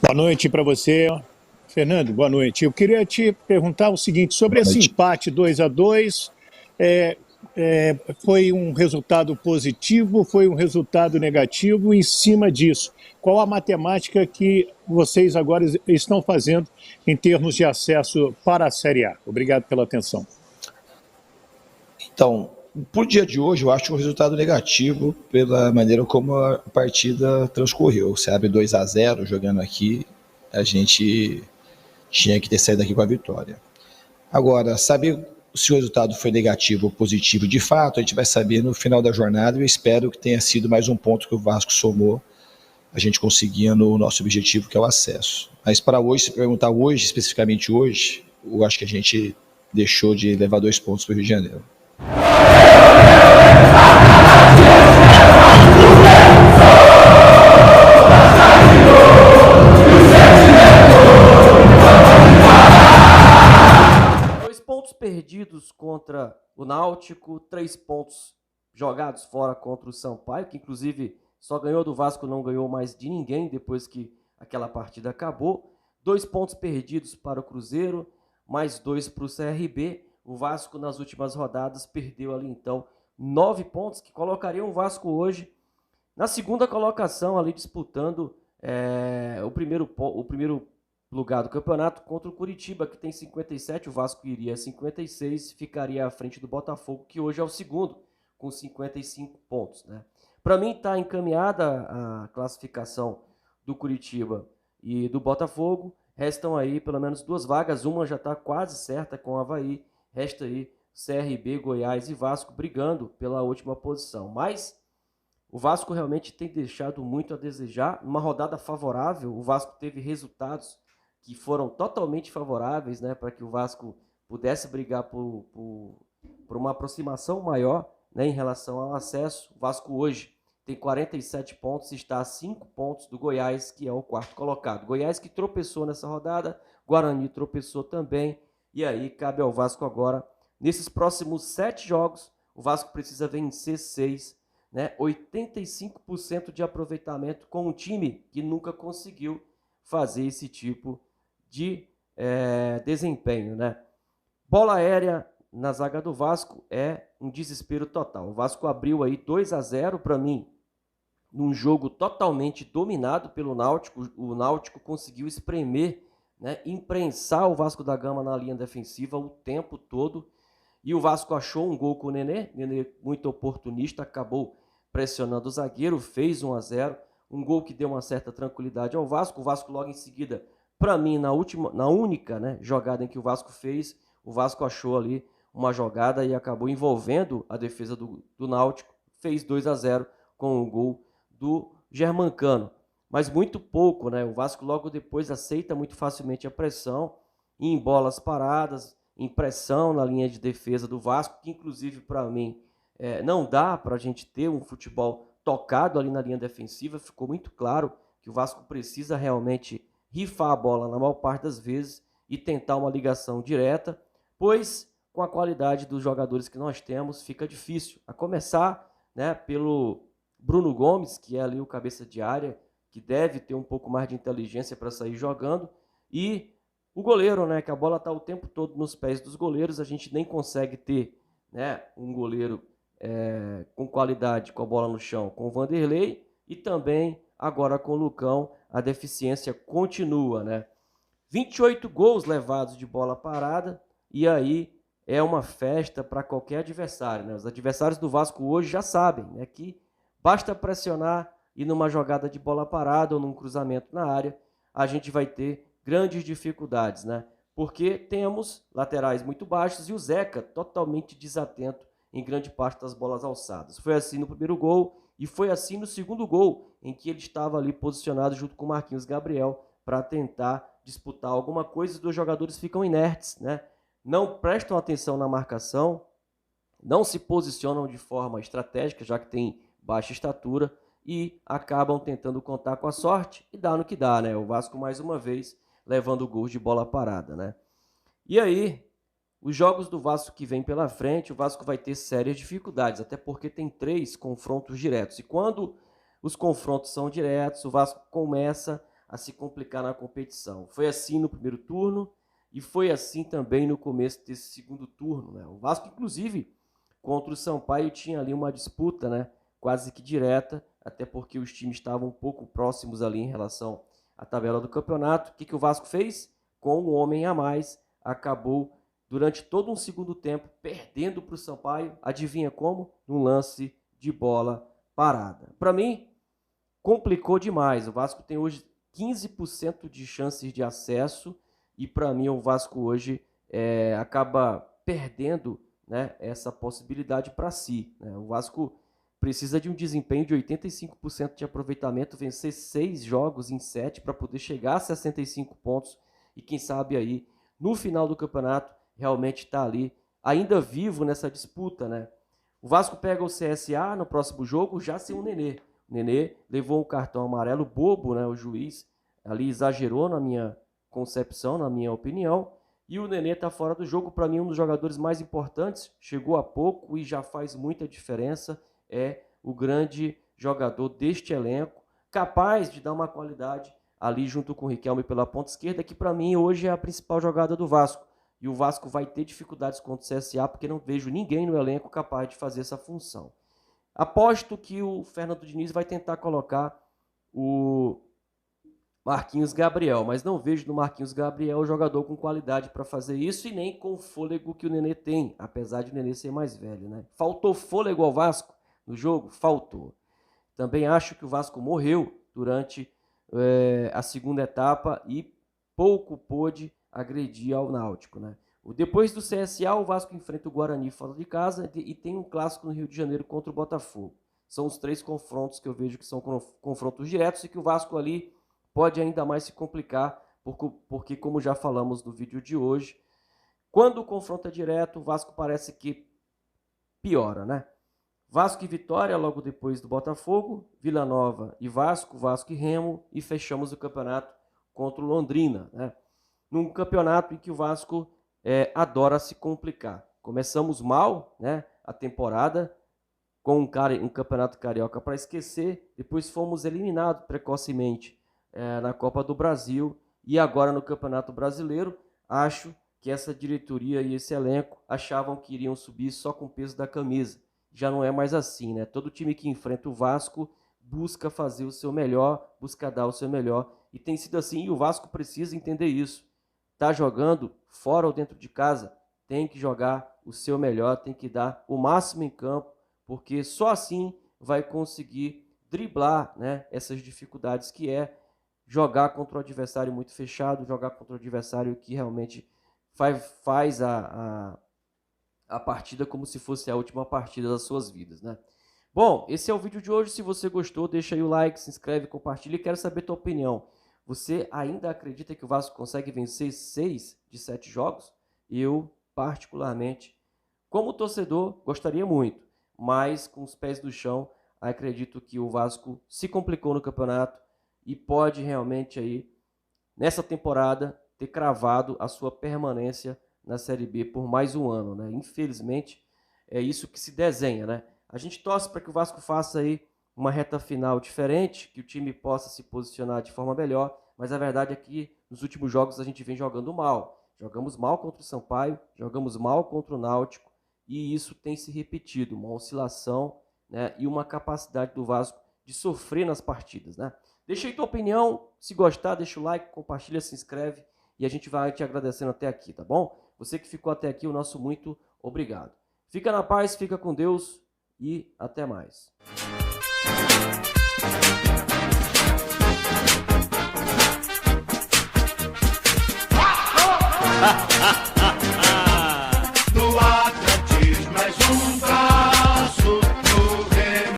Boa noite para você, Fernando. Boa noite. Eu queria te perguntar o seguinte: sobre Boa esse noite. empate 2-2, é, foi um resultado positivo, foi um resultado negativo? Em cima disso, qual a matemática que vocês agora estão fazendo em termos de acesso para a Série A? Obrigado pela atenção. Então, por dia de hoje, eu acho um resultado negativo pela maneira como a partida transcorreu. Você abre 2-0 jogando aqui, a gente tinha que ter saído daqui com a vitória. Agora, saber se o resultado foi negativo ou positivo de fato, a gente vai saber no final da jornada. Eu espero que tenha sido mais um ponto que o Vasco somou, a gente conseguindo o nosso objetivo, que é o acesso. Mas para hoje, se perguntar hoje, especificamente hoje, eu acho que a gente deixou de levar 2 pontos para o Rio de Janeiro. Dois pontos perdidos contra o Náutico, 3 pontos jogados fora contra o Sampaio, que inclusive só ganhou do Vasco, não ganhou mais de ninguém depois que aquela partida acabou. 2 pontos perdidos para o Cruzeiro, mais 2 para o CRB. O Vasco nas últimas rodadas perdeu ali então 9 pontos, que colocariam o Vasco hoje na segunda colocação, ali disputando o primeiro lugar do campeonato contra o Curitiba, que tem 57, o Vasco iria a 56, ficaria à frente do Botafogo, que hoje é o segundo, com 55 pontos. Né? Para mim está encaminhada a classificação do Curitiba e do Botafogo, restam aí pelo menos 2 vagas, uma já está quase certa com o Avaí, resta aí CRB, Goiás e Vasco brigando pela última posição, mas o Vasco realmente tem deixado muito a desejar. Numa rodada favorável, o Vasco teve resultados que foram totalmente favoráveis, né, para que o Vasco pudesse brigar por uma aproximação maior, né, em relação ao acesso. O Vasco hoje tem 47 pontos e está a 5 pontos do Goiás, que é o quarto colocado. Goiás que tropeçou nessa rodada, Guarani tropeçou também, e aí cabe ao Vasco agora, nesses próximos 7 jogos, o Vasco precisa vencer 6, né, 85% de aproveitamento com um time que nunca conseguiu fazer esse tipo de desempenho. Né? Bola aérea na zaga do Vasco é um desespero total. O Vasco abriu aí 2-0 para mim, num jogo totalmente dominado pelo Náutico. O Náutico conseguiu espremer, né, imprensar o Vasco da Gama na linha defensiva o tempo todo. E o Vasco achou um gol com o Nenê muito oportunista, acabou pressionando o zagueiro, fez 1-0, um gol que deu uma certa tranquilidade ao Vasco. O Vasco logo em seguida, para mim, na única, né, jogada em que o Vasco fez, o Vasco achou ali uma jogada e acabou envolvendo a defesa do Náutico, fez 2-0 com o gol do Germancano. Mas muito pouco, né? O Vasco logo depois aceita muito facilmente a pressão, em bolas paradas, em pressão na linha de defesa do Vasco, que inclusive para mim não dá para a gente ter um futebol tocado ali na linha defensiva. Ficou muito claro que o Vasco precisa realmente rifar a bola na maior parte das vezes e tentar uma ligação direta, pois com a qualidade dos jogadores que nós temos fica difícil. A começar, né, pelo Bruno Gomes, que é ali o cabeça de área, que deve ter um pouco mais de inteligência para sair jogando, e o goleiro, né, que a bola está o tempo todo nos pés dos goleiros, a gente nem consegue ter, né, um goleiro com qualidade com a bola no chão com o Vanderlei, e também agora com o Lucão a deficiência continua, né? 28 gols levados de bola parada, e aí é uma festa para qualquer adversário, né? Os adversários do Vasco hoje já sabem, né, que basta pressionar e numa jogada de bola parada ou num cruzamento na área, a gente vai ter grandes dificuldades, né? Porque temos laterais muito baixos e o Zeca totalmente desatento em grande parte das bolas alçadas. Foi assim no primeiro gol e foi assim no segundo gol, em que ele estava ali posicionado junto com o Marquinhos Gabriel para tentar disputar alguma coisa. Os dois jogadores ficam inertes, né? Não prestam atenção na marcação, não se posicionam de forma estratégica, já que tem baixa estatura, e acabam tentando contar com a sorte e dá no que dá, né? O Vasco mais uma vez levando gols de bola parada, né? E aí, os jogos do Vasco que vem pela frente, o Vasco vai ter sérias dificuldades, até porque tem 3 confrontos diretos. E quando os confrontos são diretos, o Vasco começa a se complicar na competição. Foi assim no primeiro turno e foi assim também no começo desse segundo turno, né? O Vasco, inclusive, contra o Sampaio tinha ali uma disputa, né, quase que direta, até porque os times estavam um pouco próximos ali em relação à tabela do campeonato. O que o Vasco fez? Com um homem a mais, acabou durante todo um segundo tempo perdendo para o Sampaio. Adivinha como? Num lance de bola parada. Para mim, complicou demais. O Vasco tem hoje 15% de chances de acesso e para mim o Vasco hoje acaba perdendo, né, essa possibilidade para si, né? O Vasco precisa de um desempenho de 85% de aproveitamento, vencer 6 jogos em 7 para poder chegar a 65 pontos e quem sabe aí no final do campeonato realmente está ali ainda vivo nessa disputa, né? O Vasco pega o CSA no próximo jogo já sem o Nenê. O Nenê levou um cartão amarelo bobo, né? O juiz ali exagerou na minha concepção, na minha opinião. E o Nenê está fora do jogo. Para mim, um dos jogadores mais importantes. Chegou há pouco e já faz muita diferença. É o grande jogador deste elenco, capaz de dar uma qualidade ali junto com o Riquelme pela ponta esquerda, que para mim hoje é a principal jogada do Vasco. E o Vasco vai ter dificuldades contra o CSA, porque não vejo ninguém no elenco capaz de fazer essa função. Aposto que o Fernando Diniz vai tentar colocar o Marquinhos Gabriel, mas não vejo no Marquinhos Gabriel o jogador com qualidade para fazer isso e nem com o fôlego que o Nenê tem, apesar de o Nenê ser mais velho, né? Faltou fôlego ao Vasco no jogo? Faltou. Também acho que o Vasco morreu durante a segunda etapa e pouco pôde agredir ao Náutico, né? Depois do CSA, o Vasco enfrenta o Guarani fora de casa e tem um clássico no Rio de Janeiro contra o Botafogo. São os 3 confrontos que eu vejo que são confrontos diretos e que o Vasco ali pode ainda mais se complicar, porque como já falamos no vídeo de hoje, quando o confronto é direto, o Vasco parece que piora, né? Vasco e Vitória logo depois do Botafogo, Vila Nova e Vasco, Vasco e Remo, e fechamos o campeonato contra o Londrina, né? Num campeonato em que o Vasco adora se complicar. Começamos mal, né, a temporada com um campeonato carioca para esquecer, depois fomos eliminados precocemente na Copa do Brasil e agora no Campeonato Brasileiro. Acho que essa diretoria e esse elenco achavam que iriam subir só com o peso da camisa. Já não é mais assim, né? Todo time que enfrenta o Vasco busca fazer o seu melhor, busca dar o seu melhor, e tem sido assim, e o Vasco precisa entender isso. Tá jogando fora ou dentro de casa, tem que jogar o seu melhor, tem que dar o máximo em campo, porque só assim vai conseguir driblar, né, essas dificuldades que é jogar contra o adversário muito fechado, jogar contra o adversário que realmente faz a partida como se fosse a última partida das suas vidas, né? Bom, esse é o vídeo de hoje. Se você gostou, deixa aí o like, se inscreve, compartilha e quero saber a tua opinião. Você ainda acredita que o Vasco consegue vencer 6 de 7 jogos? Eu, particularmente, como torcedor, gostaria muito, mas com os pés no chão, acredito que o Vasco se complicou no campeonato e pode realmente aí, nessa temporada, ter cravado a sua permanência na Série B por mais um ano, né? Infelizmente, é isso que se desenha, né? A gente torce para que o Vasco faça aí uma reta final diferente, que o time possa se posicionar de forma melhor, mas a verdade é que nos últimos jogos a gente vem jogando mal. Jogamos mal contra o Sampaio, jogamos mal contra o Náutico, e isso tem se repetido, uma oscilação, né, e uma capacidade do Vasco de sofrer nas partidas, né? Deixa aí tua opinião, se gostar, deixa o like, compartilha, se inscreve, e a gente vai te agradecendo até aqui, tá bom? Você que ficou até aqui, o nosso muito obrigado. Fica na paz, fica com Deus e até mais.